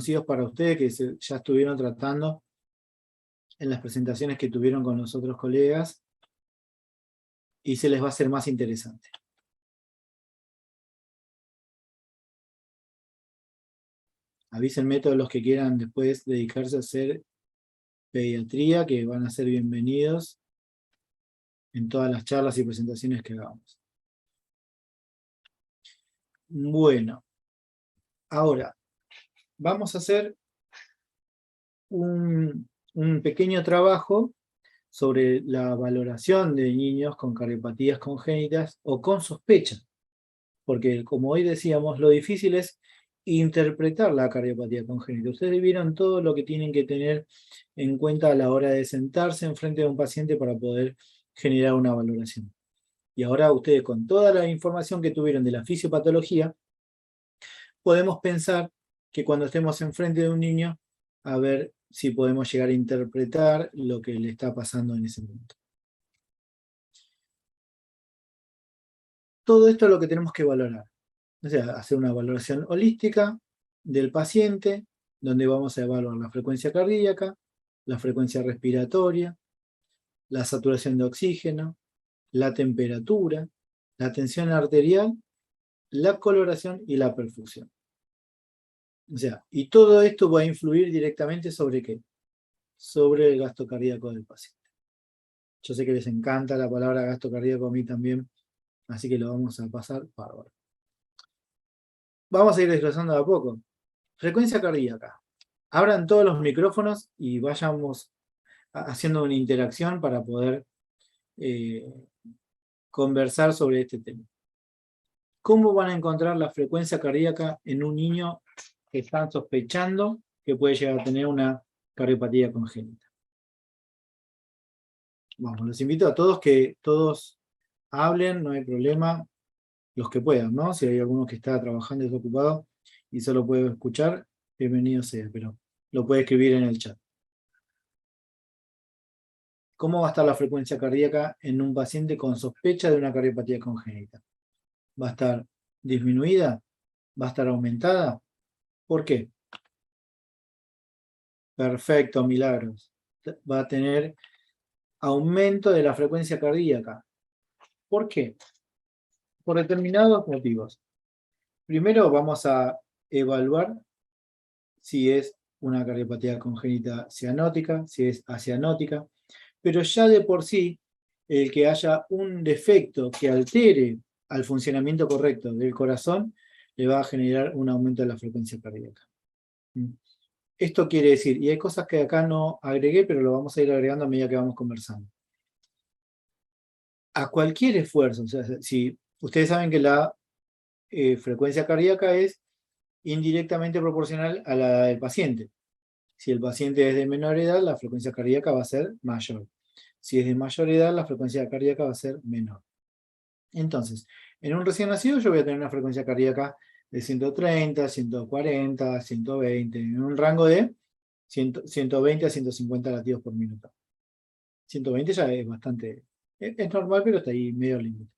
conocidos para ustedes, que ya estuvieron tratando en las presentaciones que tuvieron con los otros colegas, y se les va a hacer más interesante. Avísenme todos los que quieran después dedicarse a hacer pediatría, que van a ser bienvenidos en todas las charlas y presentaciones que hagamos. Bueno, ahora vamos a hacer un pequeño trabajo sobre la valoración de niños con cardiopatías congénitas o con sospecha. Porque, como hoy decíamos, lo difícil es interpretar la cardiopatía congénita. Ustedes vieron todo lo que tienen que tener en cuenta a la hora de sentarse enfrente de un paciente para poder generar una valoración. Y ahora ustedes, con toda la información que tuvieron de la fisiopatología, podemos pensar que cuando estemos enfrente de un niño, a ver si podemos llegar a interpretar lo que le está pasando en ese momento. Todo esto es lo que tenemos que valorar. O sea, hacer una valoración holística del paciente, donde vamos a evaluar la frecuencia cardíaca, la frecuencia respiratoria, la saturación de oxígeno, la temperatura, la tensión arterial, la coloración y la perfusión. O sea, y todo esto va a influir directamente ¿sobre qué? Sobre el gasto cardíaco del paciente. Yo sé que les encanta la palabra gasto cardíaco, a mí también, así que lo vamos a pasar bárbaro. Vamos a ir desglosando de a poco. Frecuencia cardíaca. Abran todos los micrófonos y vayamos haciendo una interacción para poder conversar sobre este tema. ¿Cómo van a encontrar la frecuencia cardíaca en un niño que están sospechando que puede llegar a tener una cardiopatía congénita? Vamos, los invito a todos que todos hablen, no hay problema, los que puedan, ¿no? Si hay alguno que está trabajando y está ocupado y solo puede escuchar, bienvenido sea, pero lo puede escribir en el chat. ¿Cómo va a estar la frecuencia cardíaca en un paciente con sospecha de una cardiopatía congénita? ¿Va a estar disminuida? ¿Va a estar aumentada? ¿Por qué? Perfecto, milagros. Va a tener aumento de la frecuencia cardíaca. ¿Por qué? Por determinados motivos. Primero vamos a evaluar si es una cardiopatía congénita cianótica, si es acianótica, pero ya de por sí, el que haya un defecto que altere al funcionamiento correcto del corazón, le va a generar un aumento de la frecuencia cardíaca. Esto quiere decir, y hay cosas que acá no agregué, pero lo vamos a ir agregando a medida que vamos conversando. A cualquier esfuerzo, o sea, si ustedes saben que la frecuencia cardíaca es indirectamente proporcional a la del paciente. Si el paciente es de menor edad, la frecuencia cardíaca va a ser mayor. Si es de mayor edad, la frecuencia cardíaca va a ser menor. Entonces, en un recién nacido yo voy a tener una frecuencia cardíaca de 130, 140, 120, en un rango de 120 a 150 latidos por minuto. 120 ya es bastante, es normal, pero está ahí medio límite.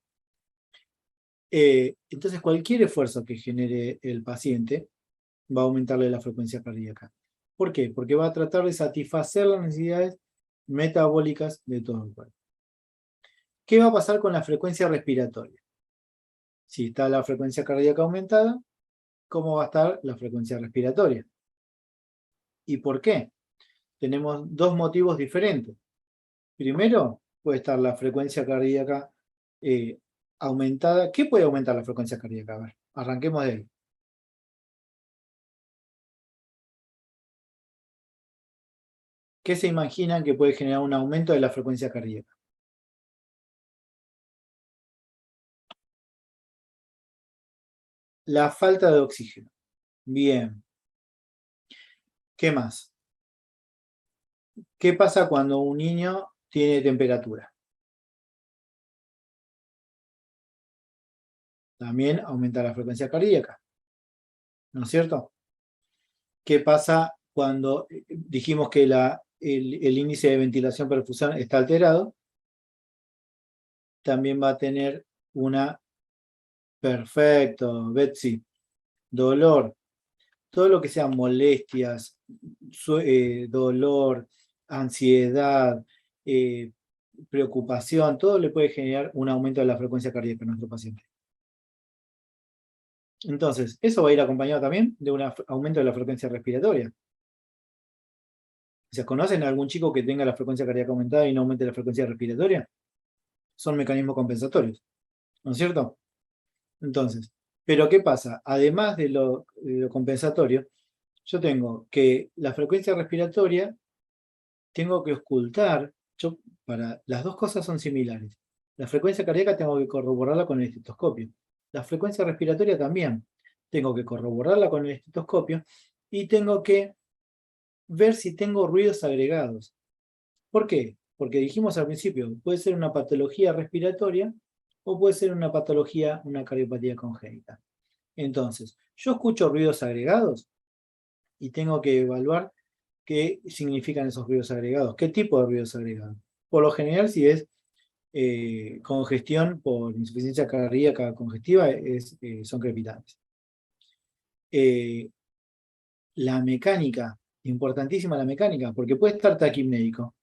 Entonces, cualquier esfuerzo que genere el paciente va a aumentarle la frecuencia cardíaca. ¿Por qué? Porque va a tratar de satisfacer las necesidades metabólicas de todo el cuerpo. ¿Qué va a pasar con la frecuencia respiratoria? Si está la frecuencia cardíaca aumentada, ¿cómo va a estar la frecuencia respiratoria? ¿Y por qué? Tenemos dos motivos diferentes. Primero, puede estar la frecuencia cardíaca aumentada. ¿Qué puede aumentar la frecuencia cardíaca? A ver, arranquemos de ahí. ¿Qué se imaginan que puede generar un aumento de la frecuencia cardíaca? La falta de oxígeno. Bien. ¿Qué más? ¿Qué pasa cuando un niño tiene temperatura? También aumenta la frecuencia cardíaca, ¿no es cierto? ¿Qué pasa cuando dijimos que el índice de ventilación-perfusión está alterado? También va a tener una, perfecto, Betsy, dolor. todo lo que sean molestias, dolor, ansiedad, preocupación, todo le puede generar un aumento de la frecuencia cardíaca a nuestro paciente. Entonces, eso va a ir acompañado también de un aumento de la frecuencia respiratoria. O sea, ¿conocen a algún chico que tenga la frecuencia cardíaca aumentada y no aumente la frecuencia respiratoria? Son mecanismos compensatorios, ¿no es cierto? Entonces, ¿pero qué pasa? Además de lo compensatorio, yo tengo que la frecuencia respiratoria, tengo que ocultar, para las dos cosas son similares. La frecuencia cardíaca tengo que corroborarla con el estetoscopio. La frecuencia respiratoria también. Tengo que corroborarla con el estetoscopio y tengo que ver si tengo ruidos agregados. ¿Por qué? Porque dijimos al principio, puede ser una patología respiratoria o puede ser una patología, una cardiopatía congénita. Entonces, yo escucho ruidos agregados y tengo que evaluar qué significan esos ruidos agregados, qué tipo de ruidos agregados. Por lo general, si es congestión por insuficiencia cardíaca congestiva, son crepitantes. La mecánica, importantísima la mecánica, porque puede estar taquipnéico,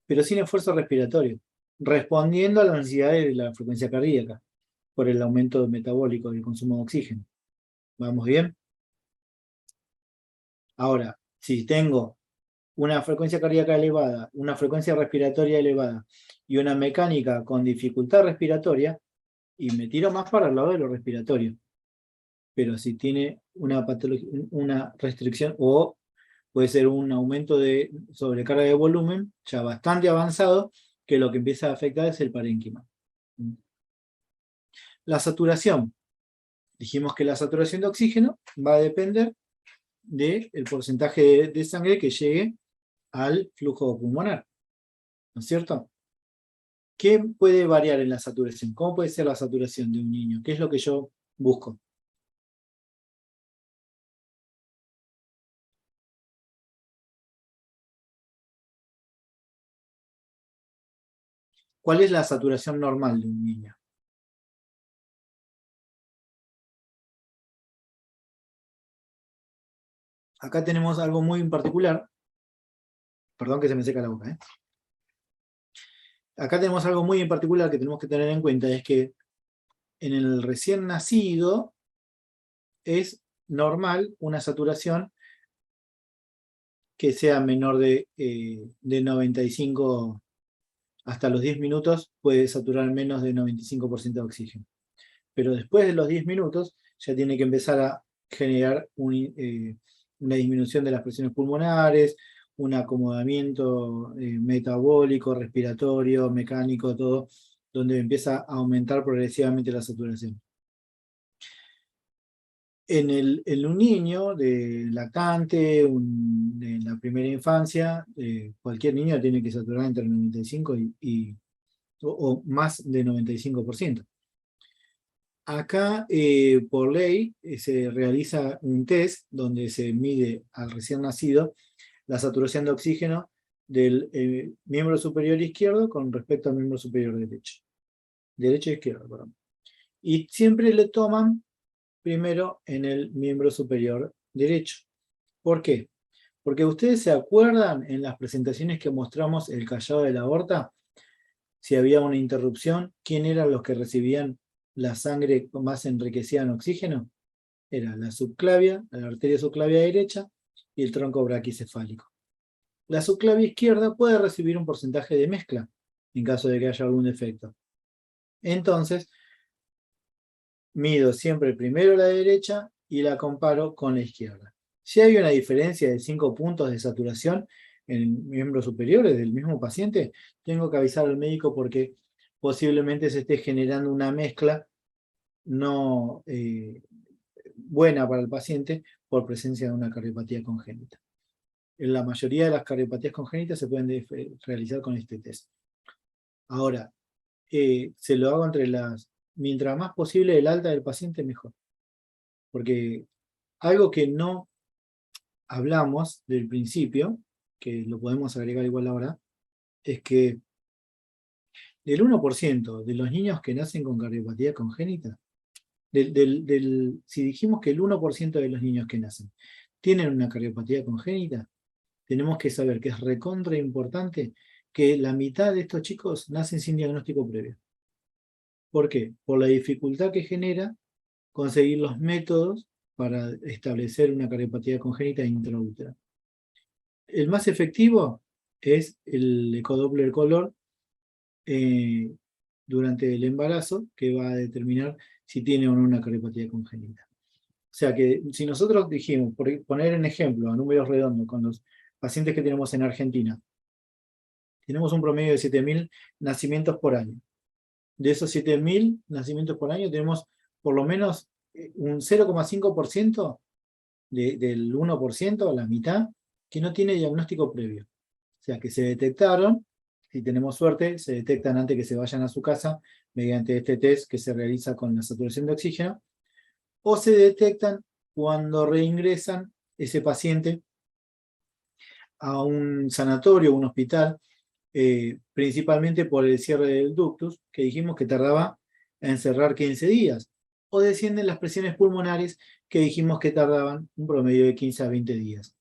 pero sin esfuerzo respiratorio, respondiendo a las necesidades de la frecuencia cardíaca por el aumento metabólico del consumo de oxígeno. ¿Vamos bien? Ahora, si tengo una frecuencia cardíaca elevada, una frecuencia respiratoria elevada y una mecánica con dificultad respiratoria, y me tiro más para el lado de lo respiratorio. Pero si tiene una patología, una restricción o puede ser un aumento de sobrecarga de volumen ya bastante avanzado, que lo que empieza a afectar es el parénquima. La saturación. Dijimos que la saturación de oxígeno va a depender del porcentaje de sangre que llegue al flujo pulmonar, ¿no es cierto? ¿Qué puede variar en la saturación? ¿Cómo puede ser la saturación de un niño? ¿Qué es lo que yo busco? ¿Cuál es la saturación normal de un niño? Acá tenemos algo muy en particular. Perdón que se me seca la boca, ¿eh? Acá tenemos algo muy en particular que tenemos que tener en cuenta, es que en el recién nacido es normal una saturación que sea menor de 95, hasta los 10 minutos puede saturar menos de 95% de oxígeno. Pero después de los 10 minutos ya tiene que empezar a generar una disminución de las presiones pulmonares, un acomodamiento metabólico, respiratorio, mecánico, todo, donde empieza a aumentar progresivamente la saturación. En un niño de lactante, de la primera infancia, cualquier niño tiene que saturar entre el 95 o más de 95%. Acá, por ley, se realiza un test donde se mide al recién nacido la saturación de oxígeno del miembro superior izquierdo con respecto al miembro superior derecho. Derecho e izquierdo, perdón. Y siempre le toman primero en el miembro superior derecho. ¿Por qué? Porque ustedes se acuerdan en las presentaciones que mostramos el callado de la aorta, si había una interrupción, ¿quién eran los que recibían la sangre más enriquecida en oxígeno? Era la subclavia, la arteria subclavia derecha y el tronco braquicefálico. La subclavia izquierda puede recibir un porcentaje de mezcla en caso de que haya algún defecto. Entonces, mido siempre primero la derecha y la comparo con la izquierda. Si hay una diferencia de 5 puntos de saturación en miembros superiores del mismo paciente, tengo que avisar al médico porque posiblemente se esté generando una mezcla no buena para el paciente por presencia de una cardiopatía congénita. En la mayoría de las cardiopatías congénitas se pueden realizar con este test. Ahora, se lo hago mientras más posible el alta del paciente, mejor. Porque algo que no hablamos del principio, que lo podemos agregar igual ahora, es que del 1% de los niños que nacen con cardiopatía congénita, si dijimos que el 1% de los niños que nacen tienen una cardiopatía congénita, tenemos que saber que es recontra importante que la mitad de estos chicos nacen sin diagnóstico previo. ¿Por qué? Por la dificultad que genera conseguir los métodos para establecer una cardiopatía congénita intraútera. El más efectivo es el ecodoppler color durante el embarazo, que va a determinar si tiene o no una cardiopatía congénita. O sea que si nosotros dijimos, por poner en ejemplo a números redondos con los pacientes que tenemos en Argentina, tenemos un promedio de 7.000 nacimientos por año. De esos 7.000 nacimientos por año tenemos por lo menos un 0,5% del 1%, la mitad, que no tiene diagnóstico previo. O sea que se detectaron, si tenemos suerte, se detectan antes que se vayan a su casa mediante este test que se realiza con la saturación de oxígeno, o se detectan cuando reingresan ese paciente a un sanatorio o un hospital, principalmente por el cierre del ductus, que dijimos que tardaba en cerrar 15 días, o descienden las presiones pulmonares, que dijimos que tardaban un promedio de 15 a 20 días.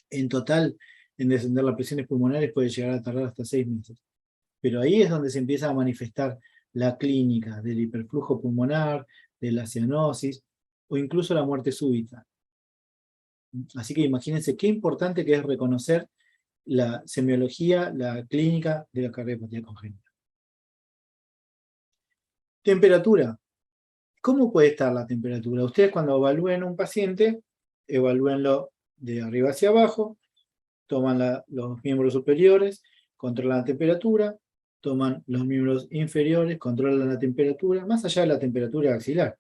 En total, en descender las presiones pulmonares puede llegar a tardar hasta 6 meses. Pero ahí es donde se empieza a manifestar la clínica del hiperflujo pulmonar, de la cianosis, o incluso la muerte súbita. Así que imagínense qué importante que es reconocer la semiología, la clínica de la cardiopatía congénita. Temperatura. ¿Cómo puede estar la temperatura? Ustedes cuando evalúen un paciente, evalúenlo de arriba hacia abajo, toman los miembros superiores, controlan la temperatura, toman los miembros inferiores, controlan la temperatura, más allá de la temperatura axilar.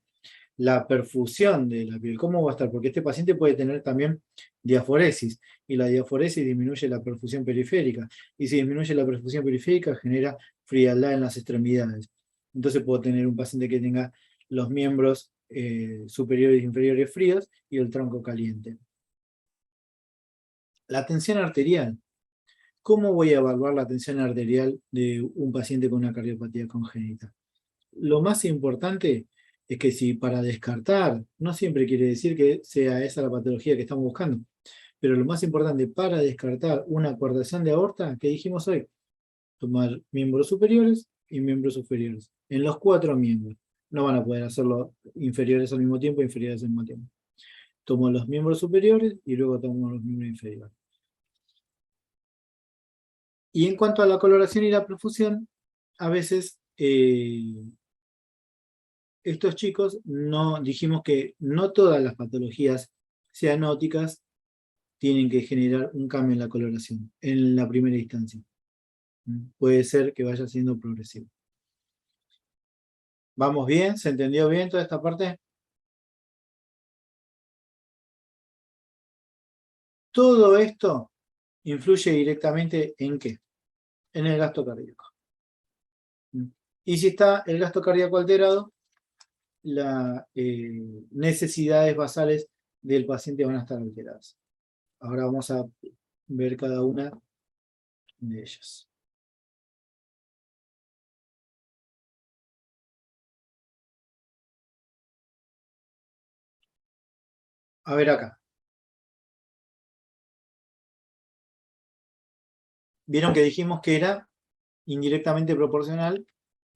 La perfusión de la piel, ¿cómo va a estar? Porque este paciente puede tener también diaforesis, y la diaforesis disminuye la perfusión periférica, y si disminuye la perfusión periférica genera frialdad en las extremidades. Entonces puedo tener un paciente que tenga los miembros superiores e inferiores fríos y el tronco caliente. La tensión arterial. ¿Cómo voy a evaluar la tensión arterial de un paciente con una cardiopatía congénita? Lo más importante es que si para descartar, no siempre quiere decir que sea esa la patología que estamos buscando, pero lo más importante para descartar una coartación de aorta, que dijimos hoy, tomar miembros superiores y miembros inferiores, en los 4 miembros. No van a poder hacerlo inferiores al mismo tiempo, inferiores al mismo tiempo. Tomo los miembros superiores y luego tomo los miembros inferiores. Y en cuanto a la coloración y la perfusión, a veces estos chicos dijimos que no todas las patologías cianóticas tienen que generar un cambio en la coloración en la primera instancia. Puede ser que vaya siendo progresivo. ¿Vamos bien? ¿Se entendió bien toda esta parte? Todo esto influye directamente ¿en qué? En el gasto cardíaco. Y si está el gasto cardíaco alterado, las necesidades basales del paciente van a estar alteradas. Ahora vamos a ver cada una de ellas. A ver acá. Vieron que dijimos que era indirectamente proporcional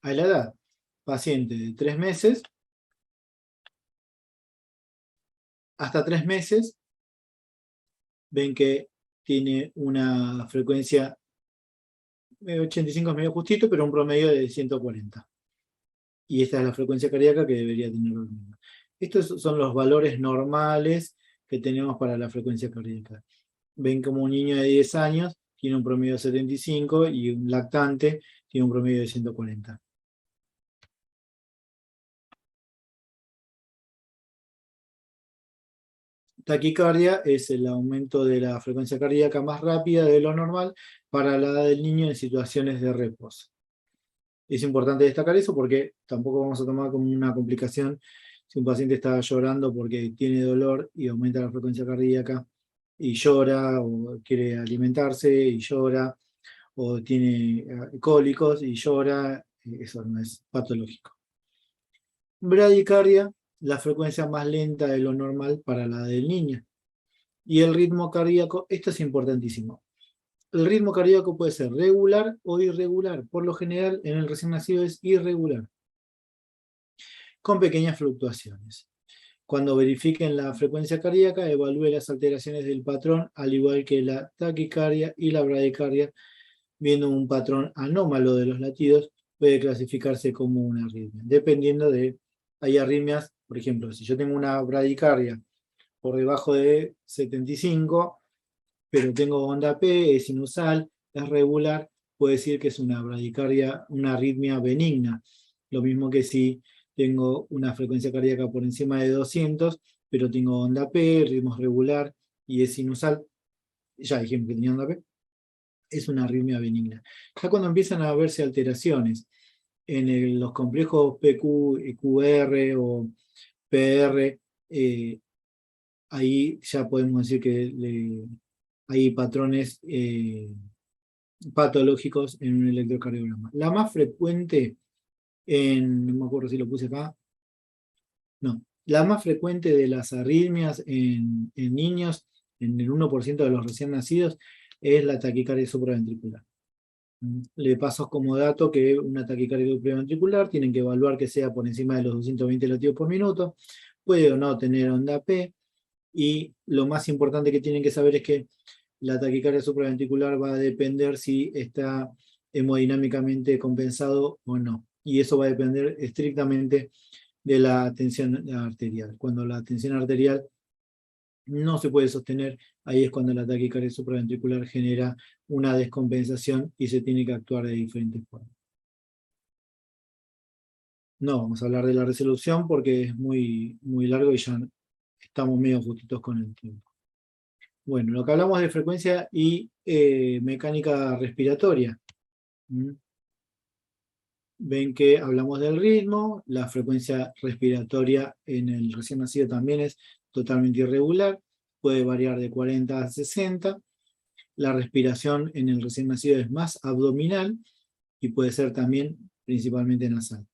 a la edad. Paciente de 3 meses hasta 3 meses, ven que tiene una frecuencia 85 es medio justito, pero un promedio de 140. Y esta es la frecuencia cardíaca que debería tener el niño. Estos son los valores normales que tenemos para la frecuencia cardíaca. Ven como un niño de 10 años tiene un promedio de 75 y un lactante tiene un promedio de 140. Taquicardia es el aumento de la frecuencia cardíaca más rápida de lo normal para la edad del niño en situaciones de reposo. Es importante destacar eso porque tampoco vamos a tomar como una complicación si un paciente está llorando porque tiene dolor y aumenta la frecuencia cardíaca y llora, o quiere alimentarse y llora, o tiene cólicos y llora, eso no es patológico. Bradicardia, la frecuencia más lenta de lo normal para la del niño. Y el ritmo cardíaco, esto es importantísimo. El ritmo cardíaco puede ser regular o irregular. Por lo general, en el recién nacido es irregular, con pequeñas fluctuaciones. Cuando verifiquen la frecuencia cardíaca, evalúe las alteraciones del patrón, al igual que la taquicardia y la bradicardia. Viendo un patrón anómalo de los latidos, puede clasificarse como una arritmia. Dependiendo de, hay arritmias, por ejemplo, si yo tengo una bradicardia por debajo de 75, pero tengo onda P, es sinusal, es regular, puede decir que es una bradicardia, una arritmia benigna. Lo mismo que si tengo una frecuencia cardíaca por encima de 200, pero tengo onda P, ritmo regular y es sinusal. Ya dijimos que tenía onda P, es una arritmia benigna. Ya cuando empiezan a verse alteraciones en los complejos PQ, QR o PR, ahí ya podemos decir que hay patrones patológicos en un electrocardiograma. La más frecuente no me acuerdo si lo puse acá, no, la más frecuente de las arritmias en niños, en el 1% de los recién nacidos, es la taquicardia supraventricular. Le paso como dato que una taquicardia supraventricular tienen que evaluar que sea por encima de los 220 latidos por minuto, puede o no tener onda P, y lo más importante que tienen que saber es que la taquicardia supraventricular va a depender si está hemodinámicamente compensado o no. Y eso va a depender estrictamente de la tensión arterial. Cuando la tensión arterial no se puede sostener, ahí es cuando la taquicardia supraventricular genera una descompensación y se tiene que actuar de diferentes formas. No, vamos a hablar de la resolución porque es muy, muy largo y ya estamos medio justitos con el tiempo. Bueno, lo que hablamos de frecuencia y mecánica respiratoria. Ven que hablamos del ritmo, la frecuencia respiratoria en el recién nacido también es totalmente irregular, puede variar de 40 a 60. La respiración en el recién nacido es más abdominal y puede ser también principalmente nasal.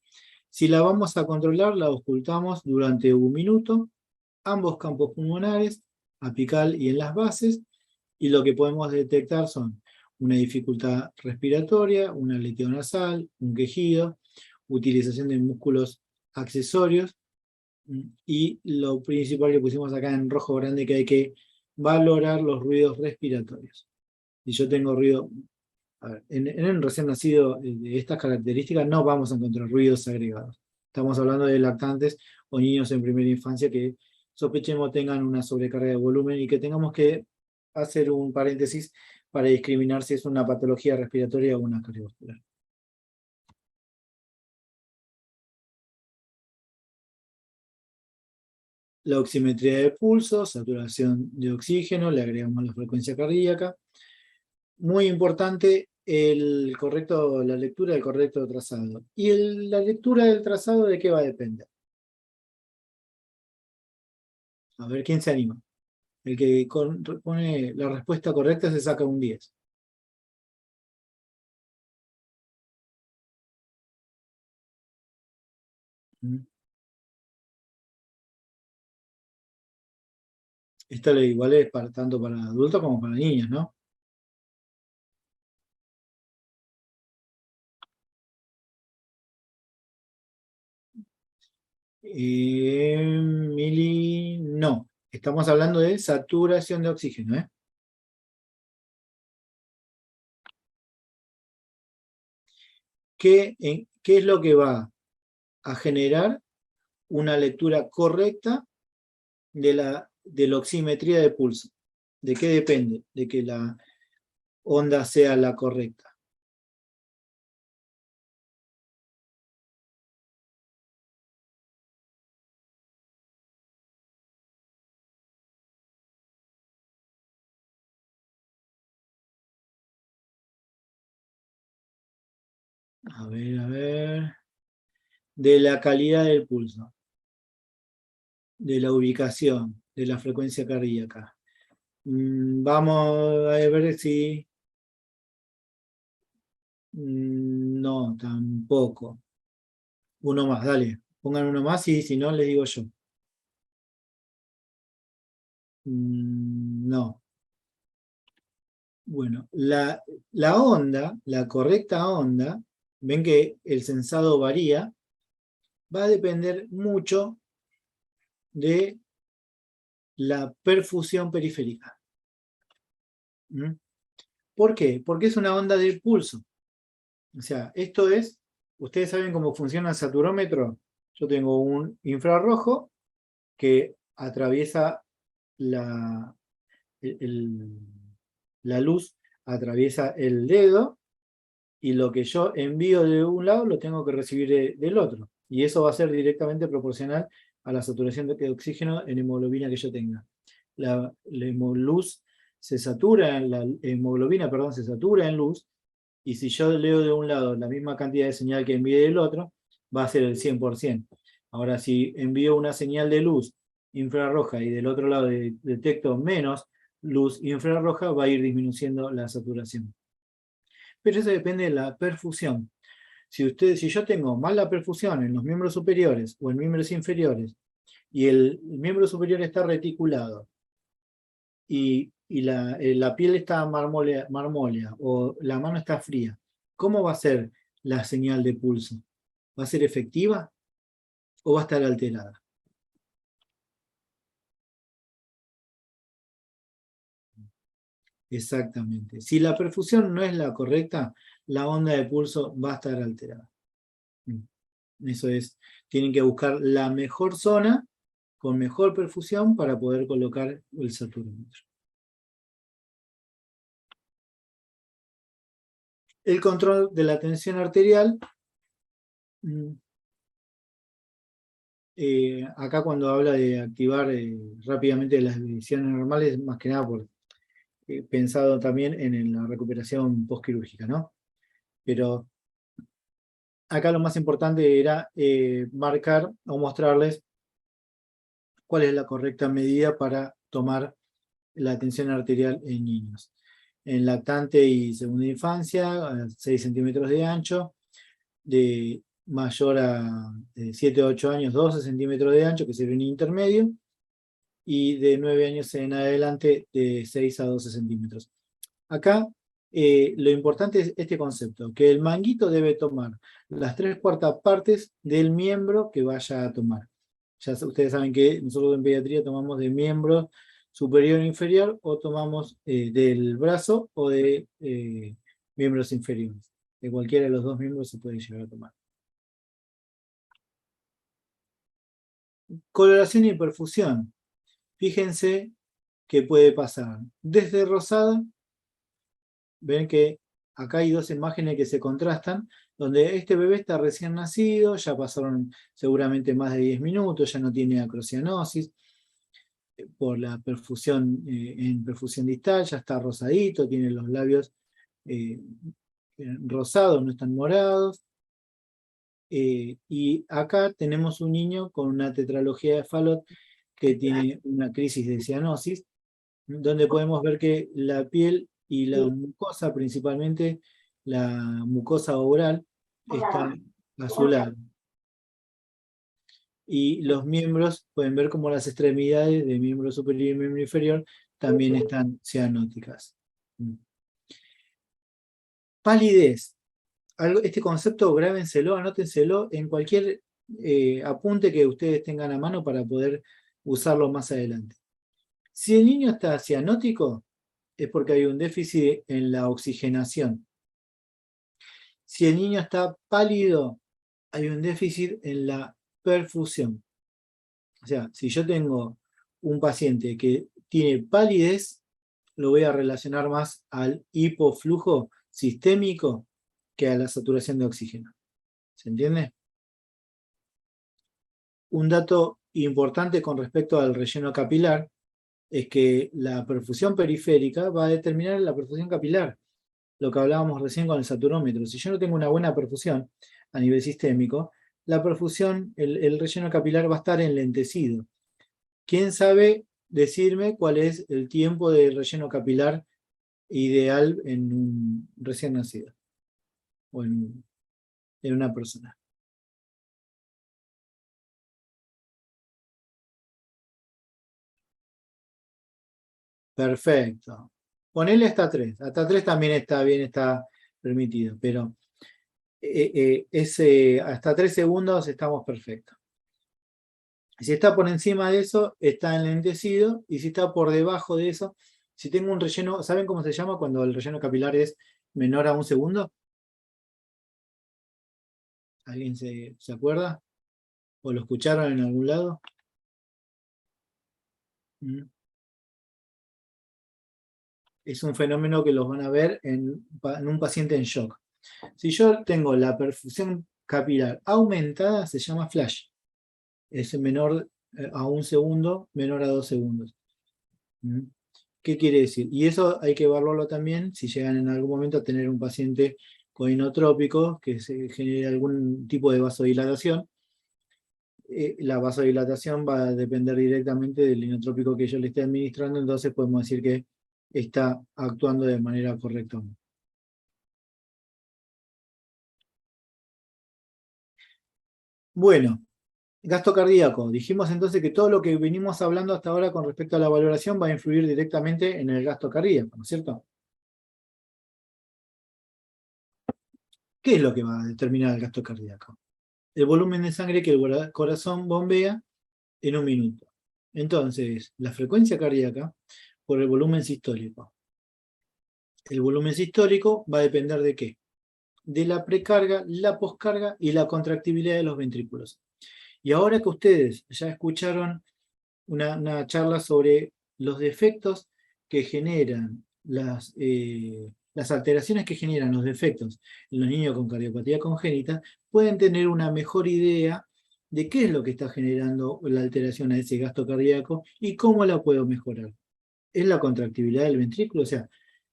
Si la vamos a controlar, la auscultamos durante 1 minuto, ambos campos pulmonares, apical y en las bases, y lo que podemos detectar son una dificultad respiratoria, un aleteo nasal, un quejido, utilización de músculos accesorios, y lo principal que pusimos acá en rojo grande, que hay que valorar los ruidos respiratorios. Si yo tengo ruido, a ver, en un recién nacido de estas características no vamos a encontrar ruidos agregados. Estamos hablando de lactantes o niños en primera infancia que sospechemos tengan una sobrecarga de volumen y que tengamos que hacer un paréntesis para discriminar si es una patología respiratoria o una cardiovascular. La oximetría de pulso, saturación de oxígeno, le agregamos la frecuencia cardíaca. Muy importante la lectura del correcto trazado. ¿Y la lectura del trazado de qué va a depender? A ver, ¿quién se anima? El que pone la respuesta correcta se saca un 10. Esto igual es tanto para adultos como para niños, ¿no? No. Estamos hablando de saturación de oxígeno, ¿eh? ¿Qué es lo que va a generar una lectura correcta de la oximetría de pulso? ¿De qué depende? De que la onda sea la correcta. A ver, a ver. De la calidad del pulso, de la ubicación, de la frecuencia cardíaca. Vamos a ver si... No, tampoco. Uno más, dale. Pongan uno más y si no, les digo yo. No. Bueno, la onda, la correcta onda, ven que el sensado varía, va a depender mucho de la perfusión periférica. ¿Mm? ¿Por qué? Porque es una onda de pulso. O sea, esto es, ustedes saben cómo funciona el saturómetro. Yo tengo un infrarrojo que atraviesa la, el- la luz, atraviesa el dedo, y lo que yo envío de un lado lo tengo que recibir del otro. Y eso va a ser directamente proporcional a la saturación de oxígeno en hemoglobina que yo tenga. La luz se satura, la hemoglobina, perdón, se satura en luz, y si yo leo de un lado la misma cantidad de señal que envíe del otro, va a ser el 100%. Ahora, si envío una señal de luz infrarroja y del otro lado detecto menos luz infrarroja, va a ir disminuyendo la saturación. Pero eso depende de la perfusión. Si yo tengo mala perfusión en los miembros superiores o en miembros inferiores, y el miembro superior está reticulado, y la piel está marmólea o la mano está fría, ¿cómo va a ser la señal de pulso? ¿Va a ser efectiva o va a estar alterada? Exactamente. Si la perfusión no es la correcta, la onda de pulso va a estar alterada. Eso es, tienen que buscar la mejor zona con mejor perfusión para poder colocar el saturómetro. El control de la tensión arterial. Acá cuando habla de activar rápidamente las divisiones normales, más que nada por, pensado también en la recuperación postquirúrgica, ¿no? Pero acá lo más importante era marcar o mostrarles cuál es la correcta medida para tomar la tensión arterial en niños. En lactante y segunda infancia, 6 centímetros de ancho, de mayor a 7 o 8 años, 12 centímetros de ancho, que sería un intermedio, y de 9 años en adelante, de 6 a 12 centímetros. Acá lo importante es este concepto, que el manguito debe tomar las 3/4 partes del miembro que vaya a tomar. Ya ustedes saben que nosotros en pediatría tomamos de miembro superior o inferior, o tomamos del brazo o de miembros inferiores. De cualquiera de los dos miembros se puede llegar a tomar. Coloración y perfusión. Fíjense que puede pasar desde rosada. Ven que acá hay dos imágenes que se contrastan, donde este bebé está recién nacido, ya pasaron seguramente más de 10 minutos, ya no tiene acrocianosis por la perfusión en perfusión distal, ya está rosadito, tiene los labios eh, rosados, no están morados. Y acá tenemos un niño con una tetralogía de Fallot que tiene una crisis de cianosis, donde podemos ver que la piel y la mucosa, principalmente la mucosa oral, está azulada. Y los miembros, pueden ver como las extremidades de miembro superior y miembro inferior también están cianóticas. Palidez. Este concepto grábenselo, anótenselo en cualquier apunte que ustedes tengan a mano para poder usarlo más adelante. Si el niño está cianótico, es porque hay un déficit en la oxigenación. Si el niño está pálido, hay un déficit en la perfusión. O sea, si yo tengo un paciente que tiene palidez, lo voy a relacionar más al hipoflujo sistémico que a la saturación de oxígeno. ¿Se entiende? Un dato importante con respecto al relleno capilar es que la perfusión periférica va a determinar la perfusión capilar, lo que hablábamos recién con el saturómetro. Si yo no tengo una buena perfusión a nivel sistémico, la perfusión, el relleno capilar va a estar enlentecido. ¿Quién sabe decirme cuál es el tiempo de relleno capilar ideal en un recién nacido o en una persona? Perfecto. Ponele hasta 3. Hasta 3 también está bien, está permitido, pero hasta 3 segundos estamos perfectos. Si está por encima de eso, está enlentecido, y si está por debajo de eso, si tengo un relleno, ¿saben cómo se llama cuando el relleno capilar es menor a 1 segundo? ¿Alguien se acuerda? ¿O lo escucharon en algún lado? Mm. Es un fenómeno que los van a ver en un paciente en shock. Si yo tengo la perfusión capilar aumentada, se llama flash. Es menor a 1 segundo, menor a 2 segundos. ¿Mm? ¿Qué quiere decir? Y eso hay que evaluarlo también si llegan en algún momento a tener un paciente con inotrópico, que se genere algún tipo de vasodilatación. La vasodilatación va a depender directamente del inotrópico que yo le esté administrando, entonces podemos decir que está actuando de manera correcta. Bueno, gasto cardíaco. Dijimos entonces que todo lo que venimos hablando hasta ahora con respecto a la valoración va a influir directamente en el gasto cardíaco, ¿no es cierto? ¿Qué es lo que va a determinar el gasto cardíaco? El volumen de sangre que el corazón bombea en un minuto. Entonces, la frecuencia cardíaca por el volumen sistólico. El volumen sistólico va a depender ¿de qué? De la precarga, la poscarga y la contractibilidad de los ventrículos. Y ahora que ustedes ya escucharon una charla sobre los defectos que generan las alteraciones que generan los defectos en los niños con cardiopatía congénita, pueden tener una mejor idea de qué es lo que está generando la alteración a ese gasto cardíaco y cómo la puedo mejorar. Es la contractibilidad del ventrículo, o sea,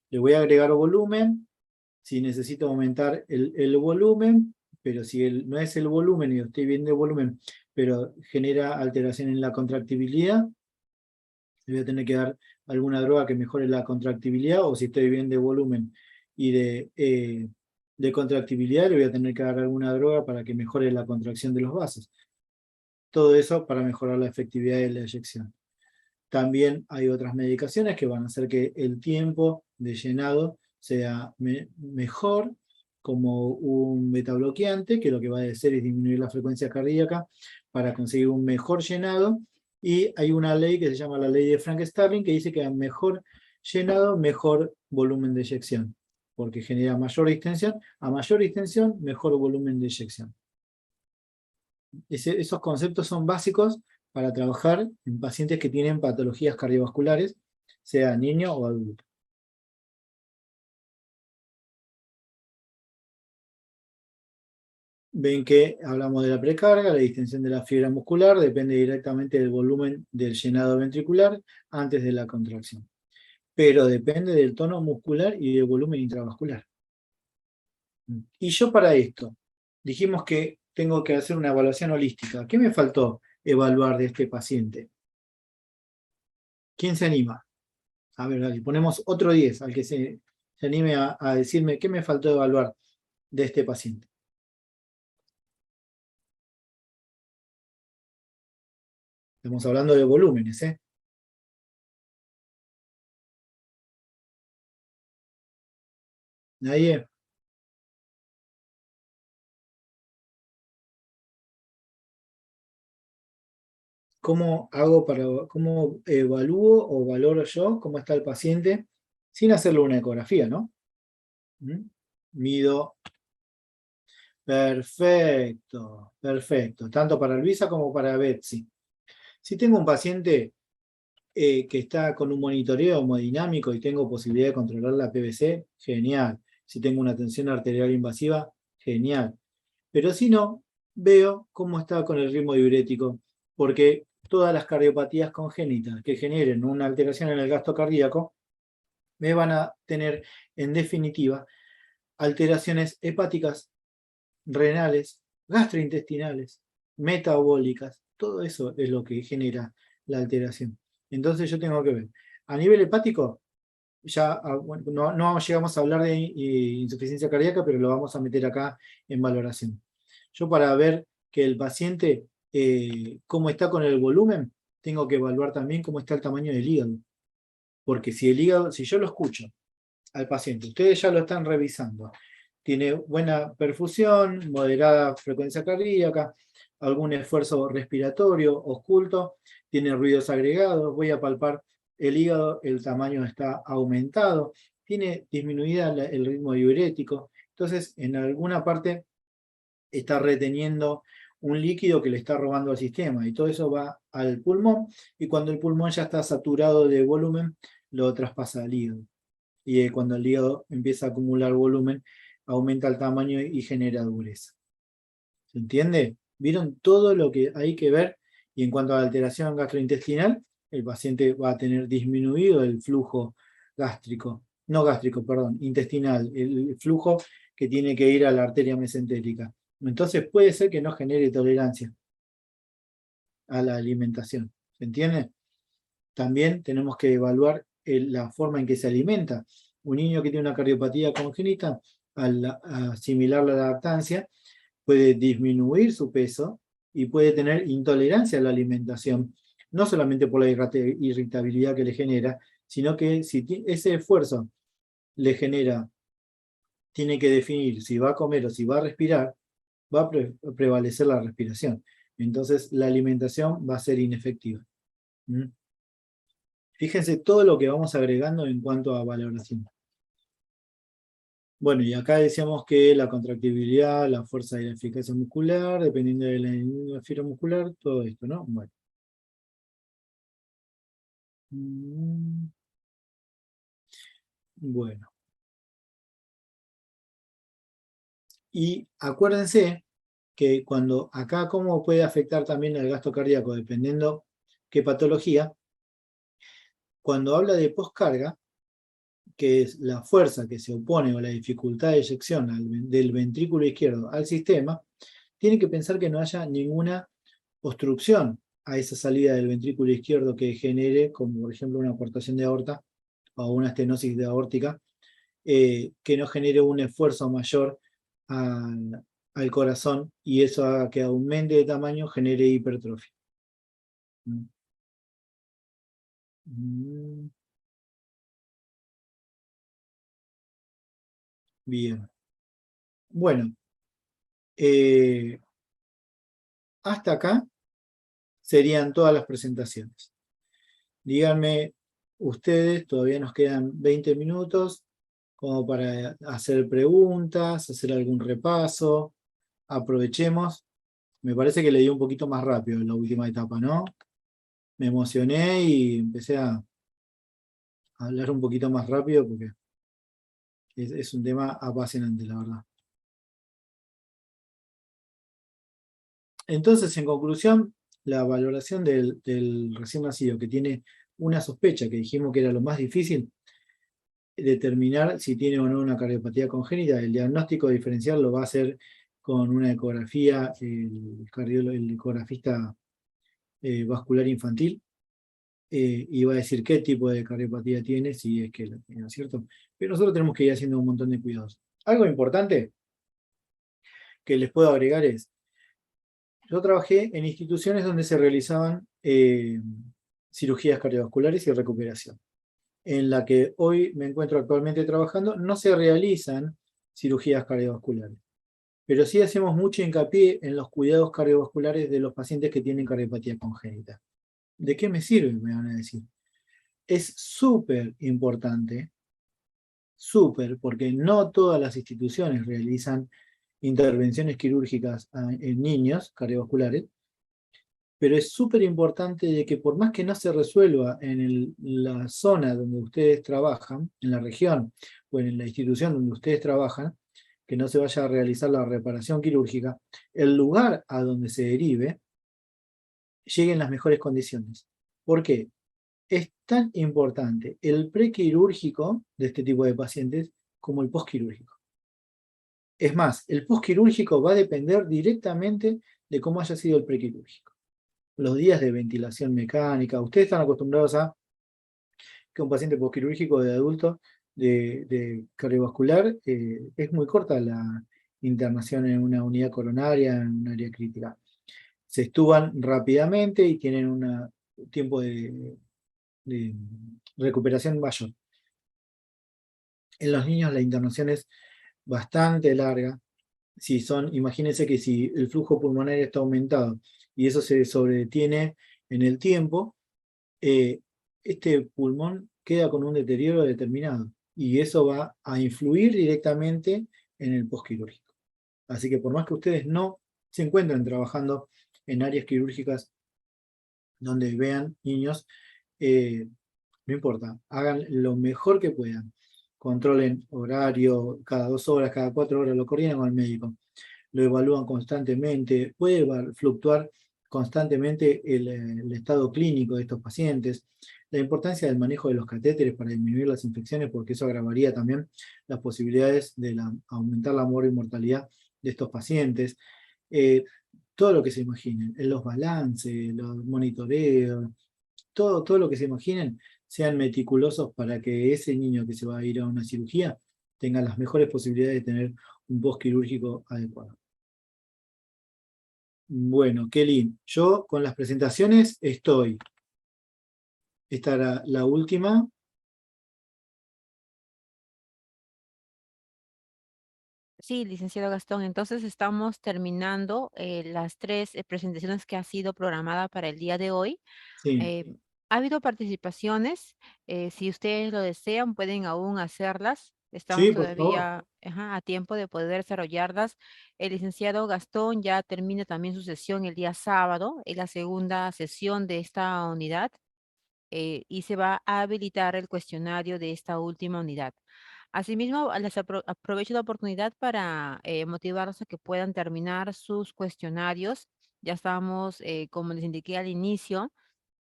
le voy a agregar volumen, si necesito aumentar el volumen, pero si no es el volumen y estoy bien de volumen, pero genera alteración en la contractibilidad, le voy a tener que dar alguna droga que mejore la contractibilidad, o si estoy bien de volumen y de contractibilidad, le voy a tener que dar alguna droga para que mejore la contracción de los vasos. Todo eso para mejorar la efectividad de la eyección. También hay otras medicaciones que van a hacer que el tiempo de llenado sea mejor, como un betabloqueante, que lo que va a hacer es disminuir la frecuencia cardíaca para conseguir un mejor llenado. Y hay una ley que se llama la ley de Frank-Starling, que dice que a mejor llenado, mejor volumen de eyección, porque genera mayor distensión. A mayor distensión, mejor volumen de eyección. Esos conceptos son básicos para trabajar en pacientes que tienen patologías cardiovasculares, sea niño o adulto. Ven que hablamos de la precarga, la distensión de la fibra muscular depende directamente del volumen del llenado ventricular antes de la contracción. Pero depende del tono muscular y del volumen intravascular. Y yo para esto, dijimos que tengo que hacer una evaluación holística. ¿Qué me faltó evaluar de este paciente? ¿Quién se anima? A ver, dale, ponemos otro 10 al que se anime a decirme qué me faltó evaluar de este paciente. Estamos hablando de volúmenes, ¿eh? Nadie. ¿Cómo evalúo o valoro yo cómo está el paciente sin hacerle una ecografía, ¿no? ¿Mm? Mido. Perfecto, perfecto. Tanto para Luisa como para Betsy. Si tengo un paciente que está con un monitoreo hemodinámico y tengo posibilidad de controlar la PVC, genial. Si tengo una tensión arterial invasiva, genial. Pero si no, veo cómo está con el ritmo diurético, porque todas las cardiopatías congénitas que generen una alteración en el gasto cardíaco me van a tener, en definitiva, alteraciones hepáticas, renales, gastrointestinales, metabólicas. Todo eso es lo que genera la alteración. Entonces yo tengo que ver. A nivel hepático, ya bueno, no llegamos a hablar de insuficiencia cardíaca, pero lo vamos a meter acá en valoración. Yo para ver que el paciente, cómo está con el volumen, tengo que evaluar también cómo está el tamaño del hígado. Porque si el hígado, si yo lo escucho al paciente, ustedes ya lo están revisando, tiene buena perfusión, moderada frecuencia cardíaca, algún esfuerzo respiratorio oculto, tiene ruidos agregados, voy a palpar el hígado, el tamaño está aumentado, tiene disminuida el ritmo diurético, entonces en alguna parte está reteniendo un líquido que le está robando al sistema y todo eso va al pulmón y cuando el pulmón ya está saturado de volumen, lo traspasa al hígado. Y cuando el hígado empieza a acumular volumen, aumenta el tamaño y genera dureza. ¿Se entiende? ¿Vieron todo lo que hay que ver? Y en cuanto a la alteración gastrointestinal, el paciente va a tener disminuido el flujo gástrico, no gástrico, perdón, intestinal, el flujo que tiene que ir a la arteria mesentérica. Entonces puede ser que no genere tolerancia a la alimentación. ¿Se entiende? También tenemos que evaluar la forma en que se alimenta. Un niño que tiene una cardiopatía congénita, al asimilar la lactancia, puede disminuir su peso y puede tener intolerancia a la alimentación, no solamente por la irritabilidad que le genera, sino que si ese esfuerzo le genera, tiene que definir si va a comer o si va a respirar, va a prevalecer la respiración. Entonces la alimentación va a ser inefectiva. ¿Mm? Fíjense todo lo que vamos agregando en cuanto a valoración. Bueno, y acá decíamos que la contractibilidad, la fuerza y la eficacia muscular, dependiendo de la fibra muscular, todo esto, ¿no? Bueno. Bueno. Y acuérdense que cuando acá cómo puede afectar también el gasto cardíaco, dependiendo qué patología, cuando habla de poscarga, que es la fuerza que se opone o la dificultad de eyección del ventrículo izquierdo al sistema, tiene que pensar que no haya ninguna obstrucción a esa salida del ventrículo izquierdo que genere, como por ejemplo una aportación de aorta o una estenosis de aórtica, que no genere un esfuerzo mayor al corazón y eso haga que aumente de tamaño, genere hipertrofia. Bien. Bueno, hasta acá serían todas las presentaciones. Díganme ustedes, todavía nos quedan 20 minutos como para hacer preguntas, hacer algún repaso. Aprovechemos. Me parece que le di un poquito más rápido en la última etapa, ¿no? Me emocioné y empecé a hablar un poquito más rápido porque es un tema apasionante, la verdad. Entonces, en conclusión, la valoración del recién nacido que tiene una sospecha, que dijimos que era lo más difícil, determinar si tiene o no una cardiopatía congénita. El diagnóstico diferencial lo va a hacer con una ecografía, el ecografista vascular infantil, y va a decir qué tipo de cardiopatía tiene, si es que la tiene, ¿no es cierto? Pero nosotros tenemos que ir haciendo un montón de cuidados. Algo importante que les puedo agregar es, yo trabajé en instituciones donde se realizaban cirugías cardiovasculares y recuperación. En la que hoy me encuentro actualmente trabajando, no se realizan cirugías cardiovasculares. Pero sí hacemos mucho hincapié en los cuidados cardiovasculares de los pacientes que tienen cardiopatía congénita. ¿De qué me sirve? Me van a decir. Es súper importante, súper, porque no todas las instituciones realizan intervenciones quirúrgicas en niños cardiovasculares, pero es súper importante de que por más que no se resuelva en la zona donde ustedes trabajan, en la región o en la institución donde ustedes trabajan, que no se vaya a realizar la reparación quirúrgica, el lugar a donde se derive llegue en las mejores condiciones. ¿Por qué? Es tan importante el prequirúrgico de este tipo de pacientes como el postquirúrgico. Es más, el postquirúrgico va a depender directamente de cómo haya sido el prequirúrgico. Los días de ventilación mecánica, ustedes están acostumbrados a que un paciente postquirúrgico de adulto de cardiovascular es muy corta la internación en una unidad coronaria, en un área crítica. Se estuban rápidamente y tienen un tiempo de recuperación mayor. En los niños la internación es bastante larga. Si son, imagínense que si el flujo pulmonar está aumentado y eso se sobretiene en el tiempo, este pulmón queda con un deterioro determinado y eso va a influir directamente en el postquirúrgico. Así que por más que ustedes no se encuentren trabajando en áreas quirúrgicas donde vean niños, no importa, hagan lo mejor que puedan. Controlen horario cada 2 horas, cada 4 horas, lo coordinan con el médico, lo evalúan constantemente, puede fluctuar constantemente el estado clínico de estos pacientes, la importancia del manejo de los catéteres para disminuir las infecciones, porque eso agravaría también las posibilidades de aumentar la mortalidad de estos pacientes. Eh, todo lo que se imaginen, los balances, los monitoreos, todo lo que se imaginen, sean meticulosos para que ese niño que se va a ir a una cirugía tenga las mejores posibilidades de tener un postquirúrgico adecuado. Bueno, Kelly, yo con las presentaciones estoy. Esta era la última. Sí, licenciado Gastón, entonces estamos terminando las 3 presentaciones que ha sido programada para el día de hoy. Sí, Eh, ha habido participaciones, si ustedes lo desean, pueden aún hacerlas. Estamos sí, por favor. todavía a tiempo de poder desarrollarlas. El licenciado Gastón ya termina también su sesión el día sábado, en la segunda sesión de esta unidad, y se va a habilitar el cuestionario de esta última unidad. Asimismo, aprovecho la oportunidad para motivarlos a que puedan terminar sus cuestionarios. Ya estamos, como les indiqué al inicio,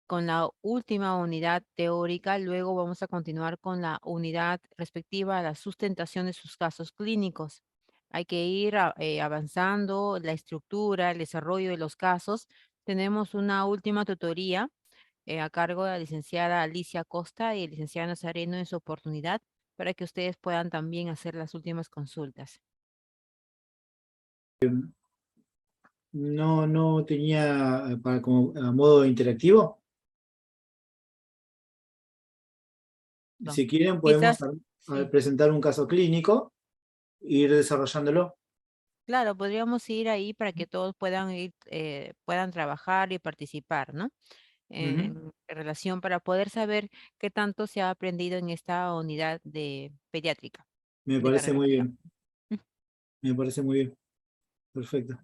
con la última unidad teórica. Luego vamos a continuar con la unidad respectiva a la sustentación de sus casos clínicos. Hay que ir avanzando la estructura, el desarrollo de los casos. Tenemos una última tutoría a cargo de la licenciada Alicia Costa y el licenciado Nazareno en su oportunidad para que ustedes puedan también hacer las últimas consultas. No tenía para como a modo interactivo. No. Si quieren, podemos Quizás, sí, presentar un caso clínico e ir desarrollándolo. claro, podríamos ir ahí para que todos puedan ir, puedan trabajar y participar, ¿no? Ujú. En relación para poder saber qué tanto se ha aprendido en esta unidad de pediátrica, Me de parece carrera, muy perdón. bien. Me parece muy bien. Perfecto.